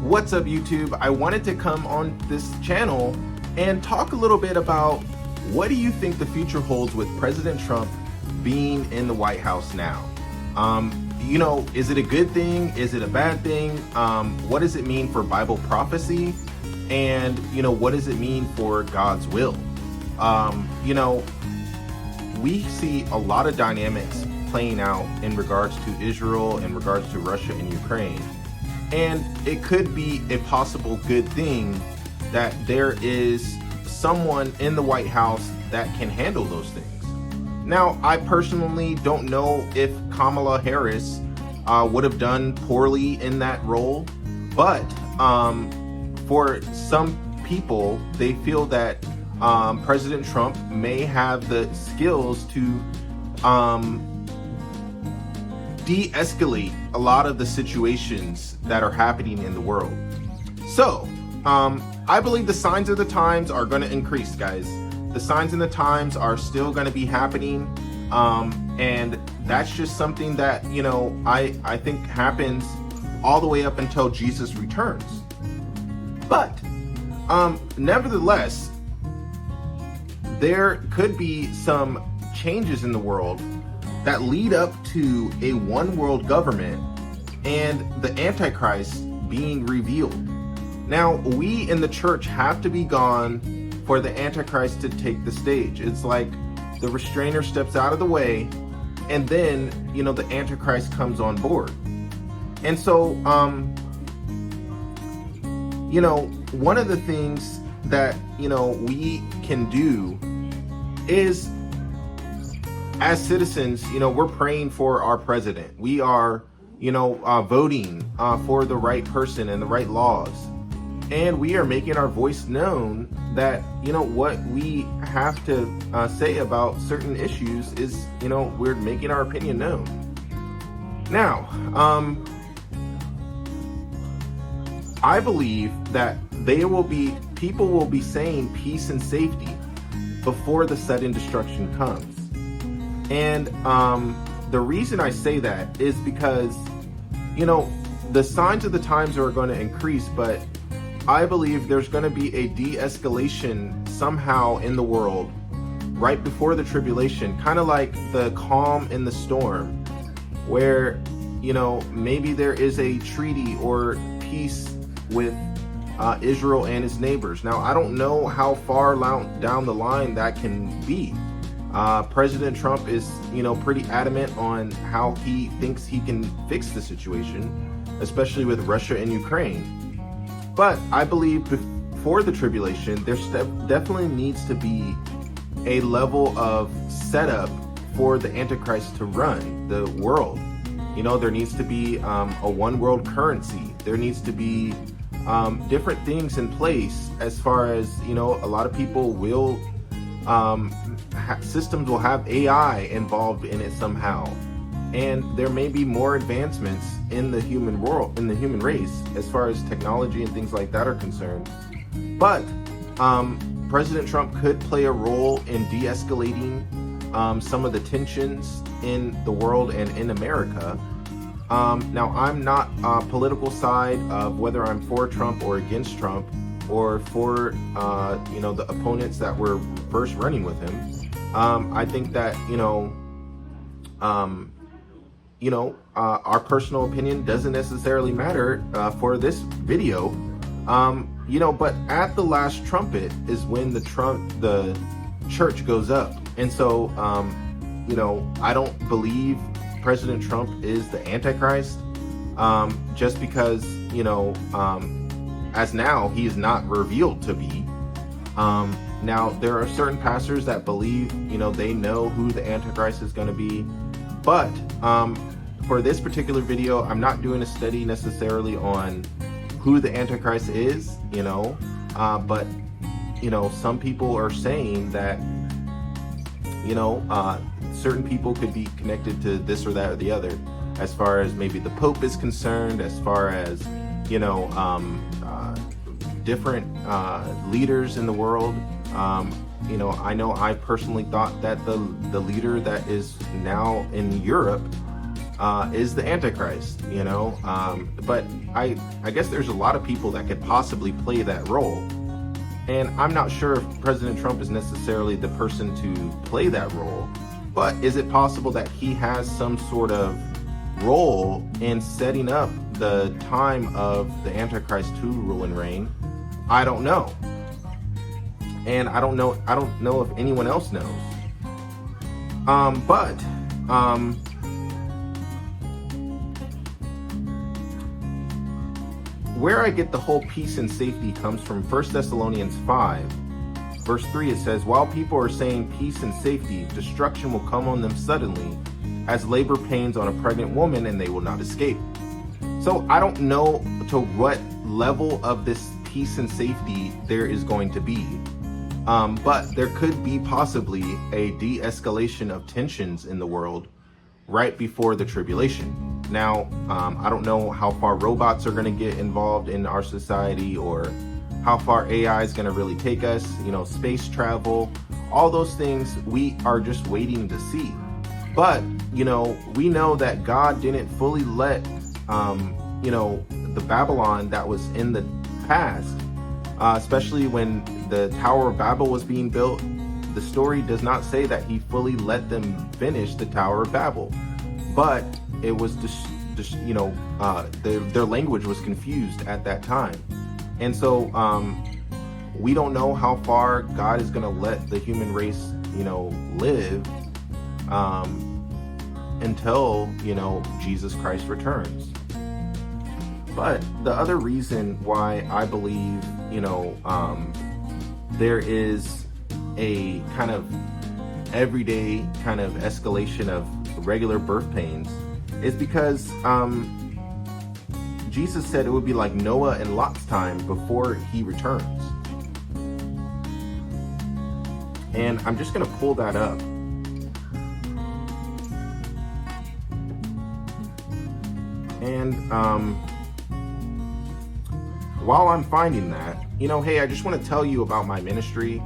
What's up, YouTube? I wanted to come on this channel and talk a little bit about what do you think the future holds with President Trump being in the White House now? Is it a good thing? Is it a bad thing? What does it mean for Bible prophecy? And, what does it mean for God's will? We see a lot of dynamics playing out in regards to Israel, in regards to Russia and Ukraine. And it could be a possible good thing that there is someone in the White House that can handle those things. Now, I personally don't know if Kamala Harris would have done poorly in that role, but for some people, they feel that President Trump may have the skills to de-escalate a lot of the situations that are happening in the world. So, I believe the signs of the times are going to increase, guys. The signs and the times are still going to be happening. And that's just something that, I think happens all the way up until Jesus returns. But, nevertheless, there could be some changes in the world that lead up to a one world government and the Antichrist being revealed. Now, we in the church have to be gone for the Antichrist to take the stage. It's like the restrainer steps out of the way, and then, the Antichrist comes on board. And so, one of the things that, we can do is, as citizens, we're praying for our president. We are, voting for the right person and the right laws. And we are making our voice known that, what we have to say about certain issues is, we're making our opinion known. Now, I believe that people will be saying peace and safety before the sudden destruction comes. And the reason I say that is because, the signs of the times are going to increase, but I believe there's going to be a de-escalation somehow in the world right before the tribulation, kind of like the calm in the storm, where, maybe there is a treaty or peace with Israel and its neighbors. Now, I don't know how far down the line that can be. President Trump is, pretty adamant on how he thinks he can fix the situation, especially with Russia and Ukraine. But I believe before the tribulation, there definitely needs to be a level of setup for the Antichrist to run the world. There needs to be a one world currency. There needs to be different things in place as far as, a lot of people will, systems will have AI involved in it somehow. And there may be more advancements in the human world, in the human race, as far as technology and things like that are concerned. But President Trump could play a role in de-escalating some of the tensions in the world and in America. Now, I'm not political side of whether I'm for Trump or against Trump, or for the opponents that were first running with him. I think that our personal opinion doesn't necessarily matter for this video. But at the last trumpet is when the church goes up. And so, I don't believe President Trump is the Antichrist, just because, as now he is not revealed to be. Now, there are certain pastors that believe, they know who the Antichrist is going to be. But for this particular video, I'm not doing a study necessarily on who the Antichrist is, but, some people are saying that, certain people could be connected to this or that or the other, as far as maybe the Pope is concerned, as far as, different leaders in the world. I know I personally thought that the leader that is now in Europe is the Antichrist, but I guess there's a lot of people that could possibly play that role. And I'm not sure if President Trump is necessarily the person to play that role, but is it possible that he has some sort of role in setting up the time of the Antichrist to rule and reign? I don't know. And I don't know if anyone else knows. Where I get the whole peace and safety comes from 1 Thessalonians 5, verse 3. It says, while people are saying peace and safety, destruction will come on them suddenly, as labor pains on a pregnant woman, and they will not escape. So I don't know to what level of this peace and safety there is going to be. But there could be possibly a de-escalation of tensions in the world right before the tribulation. Now, I don't know how far robots are going to get involved in our society, or how far AI is going to really take us, space travel, all those things we are just waiting to see. But, we know that God didn't fully let, the Babylon that was in the past, especially when the Tower of Babel was being built, the story does not say that he fully let them finish the Tower of Babel. But it was their language was confused at that time. And so we don't know how far God is going to let the human race, live until, Jesus Christ returns. But the other reason why I believe, there is a kind of everyday kind of escalation of regular birth pains is because Jesus said it would be like Noah and Lot's time before he returns. And I'm just going to pull that up. And while I'm finding that, hey, I just want to tell you about my ministry.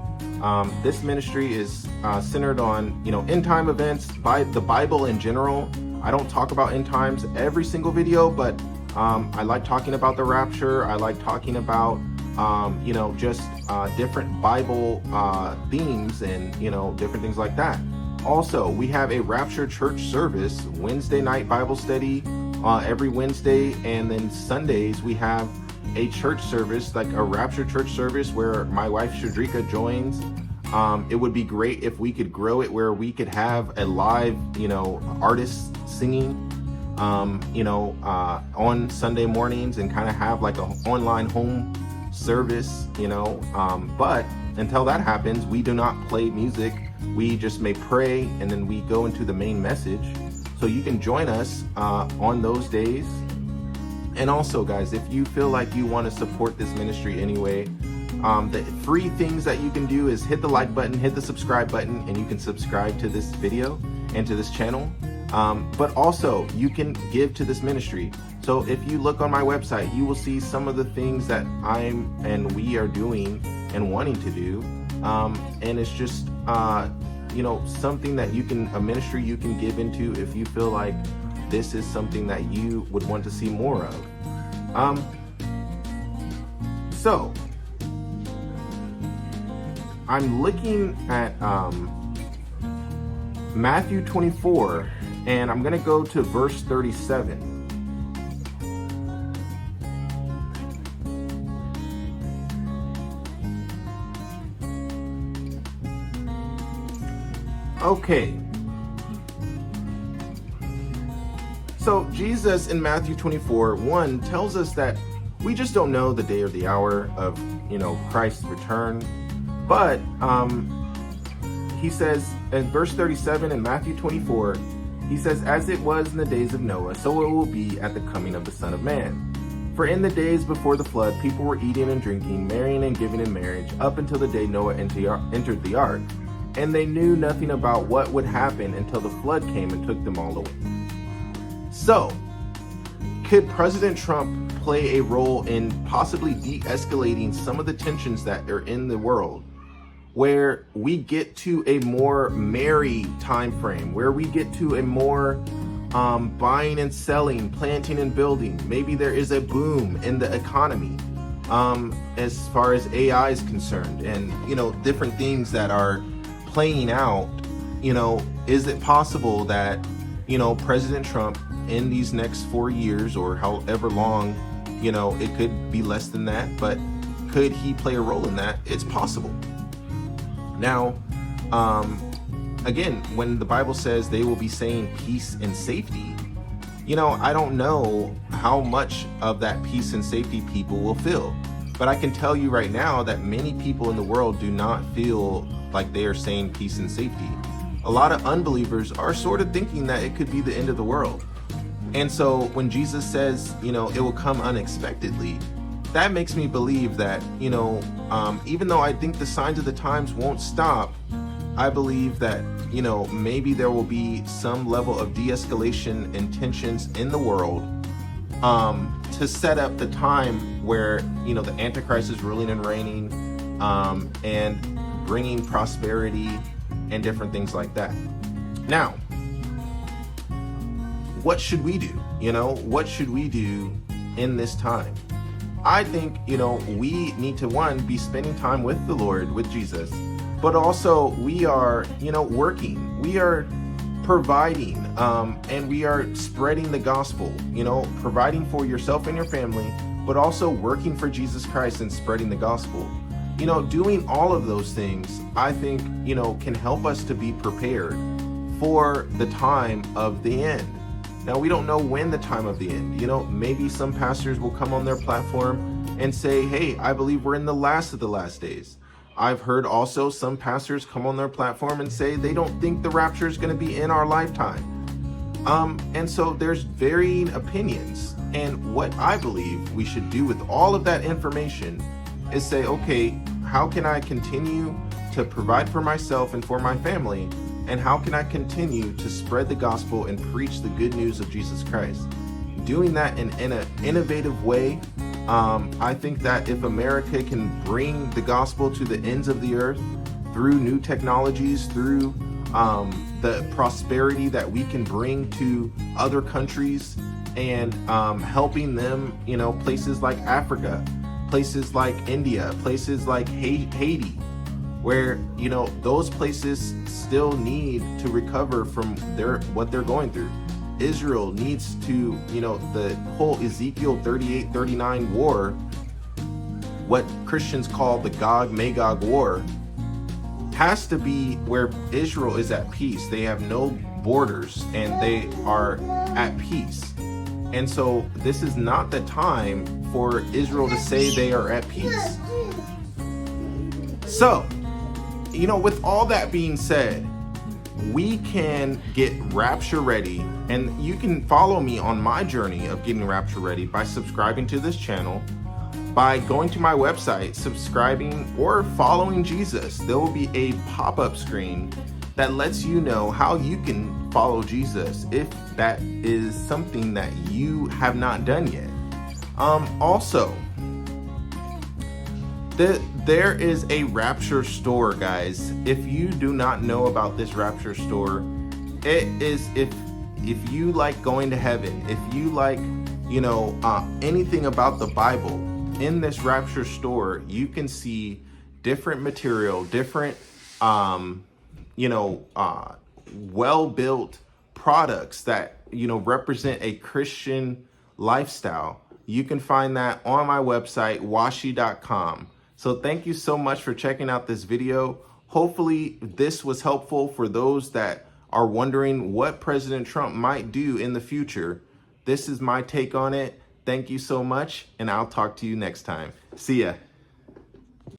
This ministry is centered on, end time events, by the Bible in general. I don't talk about end times every single video, but I like talking about the rapture. I like talking about, just different Bible themes and, different things like that. Also, we have a Rapture Church service, Wednesday night Bible study every Wednesday, and then Sundays we have a church service, like a Rapture Church service, where my wife Shadrika joins. It would be great if we could grow it where we could have a live, artist singing, on Sunday mornings, and kind of have like an online home service, but until that happens, we do not play music. We just may pray, and then we go into the main message. So you can join us on those days. And also, guys, if you feel like you want to support this ministry anyway, the free things that you can do is hit the like button, hit the subscribe button, and you can subscribe to this video and to this channel. But also, you can give to this ministry. So if you look on my website, you will see some of the things that I'm and we are doing and wanting to do. And it's just, something that a ministry you can give into if you feel like this is something that you would want to see more of. So I'm looking at Matthew 24, and I'm going to go to verse 37. Okay. So Jesus in Matthew 24:1 tells us that we just don't know the day or the hour of, Christ's return. But he says in verse 37 in Matthew 24, he says, as it was in the days of Noah, so it will be at the coming of the Son of Man. For in the days before the flood, people were eating and drinking, marrying and giving in marriage, up until the day Noah entered the ark. And they knew nothing about what would happen until the flood came and took them all away. So, could President Trump play a role in possibly de-escalating some of the tensions that are in the world, where we get to a more merry time frame, where we get to a more buying and selling, planting and building. Maybe there is a boom in the economy as far as AI is concerned, and different things that are playing out. Is it possible that President Trump in these next 4 years, or however long, it could be less than that, but could he play a role in that? It's possible. Now, again, when the Bible says they will be saying peace and safety, I don't know how much of that peace and safety people will feel. But I can tell you right now that many people in the world do not feel like they are saying peace and safety. A lot of unbelievers are sort of thinking that it could be the end of the world. And so when Jesus says, it will come unexpectedly, that makes me believe that, even though I think the signs of the times won't stop, I believe that, maybe there will be some level of de-escalation and tensions in the world to set up the time where, the Antichrist is ruling and reigning and bringing prosperity and different things like that. Now, what should we do? What should we do in this time? I think, we need to, one, be spending time with the Lord, with Jesus, but also we are, working, we are providing, and we are spreading the gospel, providing for yourself and your family, but also working for Jesus Christ and spreading the gospel. Doing all of those things, I think, can help us to be prepared for the time of the end. Now, we don't know when the time of the end, maybe some pastors will come on their platform and say, hey, I believe we're in the last of the last days. I've heard also some pastors come on their platform and say they don't think the rapture is going to be in our lifetime. And so there's varying opinions. And what I believe we should do with all of that information is say, okay, how can I continue to provide for myself and for my family? And how can I continue to spread the gospel and preach the good news of Jesus Christ? Doing that in an innovative way. I think that if America can bring the gospel to the ends of the earth through new technologies, through the prosperity that we can bring to other countries, and helping them, places like Africa, places like India, places like Haiti, where, those places still need to recover from what they're going through. Israel needs to, the whole Ezekiel 38-39 war, what Christians call the Gog-Magog war, has to be where Israel is at peace. They have no borders and they are at peace. And so this is not the time for Israel to say they are at peace. So, with all that being said, we can get rapture ready, and you can follow me on my journey of getting rapture ready by subscribing to this channel, by going to my website, subscribing, or following Jesus. There will be a pop-up screen that lets you know how you can follow Jesus if that is something that you have not done yet. Also, there is a Rapture store, guys. If you do not know about this Rapture store, it is, if you like going to heaven, if you like, anything about the Bible, in this Rapture store, you can see different material, different, well-built products that, represent a Christian lifestyle. You can find that on my website, washi.com. So thank you so much for checking out this video. Hopefully this was helpful for those that are wondering what President Trump might do in the future. This is my take on it. Thank you so much, and I'll talk to you next time. See ya.